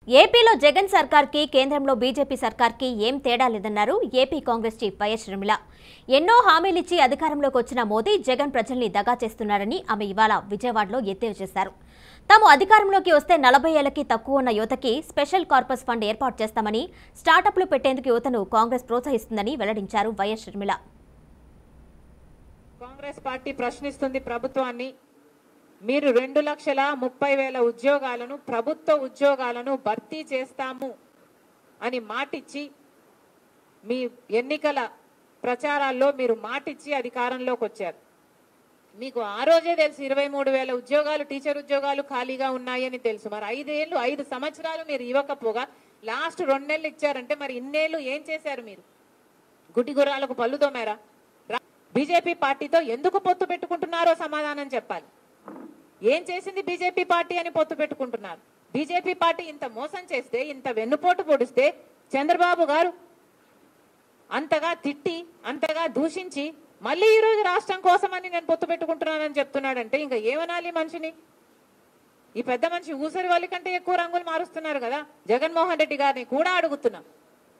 ఏపీలో జగన్ సర్కార్కి కేంద్రంలో బీజేపీ సర్కార్కి ఏం తేడా లేదన్నారు AP Congress chief YS Sharmila. ఎన్నో హామీలిచ్చి అధికారంలోకి వచ్చిన మోదీ జగన్ ప్రజల్ని దగా చేస్తున్నారని ఆమె ఇవాళ విజయవాడలో ఎద్దేవా చేశారు. తాము అధికారంలోకి వస్తే 40 ఏళ్లకి తక్కువ ఉన్న యువతకి స్పెషల్ కార్పస్ ఫండ్ ఏర్పాటు చేస్తామని, స్టార్టప్లు పెట్టేందుకు యువతను కాంగ్రెస్ ప్రోత్సహిస్తుందని వెల్లడించారు వైఎస్ షర్మిల. కాంగ్రెస్ పార్టీ ప్రశ్నిస్తుంది ప్రభుత్వాన్ని, మీరు 2,30,000 ఉద్యోగాలను ప్రభుత్వ ఉద్యోగాలను భర్తీ చేస్తాము అని మాటిచ్చి మీ ఎన్నికల ప్రచారాల్లో మీరు మాటిచ్చి అధికారంలోకి వచ్చారు. మీకు ఆ రోజే తెలుసు 23,000 ఉద్యోగాలు టీచర్ ఉద్యోగాలు ఖాళీగా ఉన్నాయని తెలుసు. మరి 5 సంవత్సరాలు మీరు ఇవ్వకపోగా లాస్ట్ 2 నెలలు ఇచ్చారంటే మరి ఇన్నేళ్ళు ఏం చేశారు? మీరు గుడ్డి గుర్రాలకు పళ్ళు తోమారా? బీజేపీ పార్టీతో ఎందుకు పొత్తు పెట్టుకుంటున్నారో సమాధానం చెప్పాలి. ఏం చేసింది బీజేపీ పార్టీ అని పొత్తు పెట్టుకుంటున్నారు? బీజేపీ పార్టీ ఇంత మోసం చేస్తే, ఇంత వెన్నుపోటు పొడిస్తే చంద్రబాబు గారు అంతగా తిట్టి, అంతగా దూషించి మళ్ళీ ఈరోజు రాష్ట్రం కోసమని నేను పొత్తు పెట్టుకుంటున్నానని చెప్తున్నాడంటే ఇంకా ఏమనాలి మనిషిని? ఈ పెద్ద మనిషి ఊసరి వాళ్ళ కంటే ఎక్కువ రంగులు మారుస్తున్నారు కదా. జగన్మోహన్ రెడ్డి గారిని కూడా అడుగుతున్నా,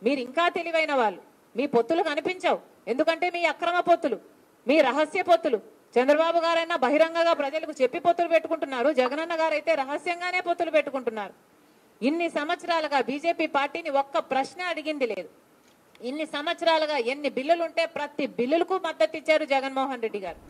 మీరు ఇంకా తెలివైన వాళ్ళు, మీ పొత్తులు కనిపించవు. ఎందుకంటే మీ అక్రమ పొత్తులు, మీ రహస్య పొత్తులు. చంద్రబాబు గారైనా బహిరంగంగా ప్రజలకు చెప్పి పొత్తులు పెట్టుకుంటున్నారు, జగనన్న గారైతే రహస్యంగానే పొత్తులు పెట్టుకుంటున్నారు. ఇన్ని సంవత్సరాలుగా బీజేపీ పార్టీని ఒక్క ప్రశ్న అడిగింది లేదు. ఇన్ని సంవత్సరాలుగా ఎన్ని బిల్లులుంటే ప్రతి బిల్లులకు మద్దతు ఇచ్చారు జగన్మోహన్ రెడ్డి గారు.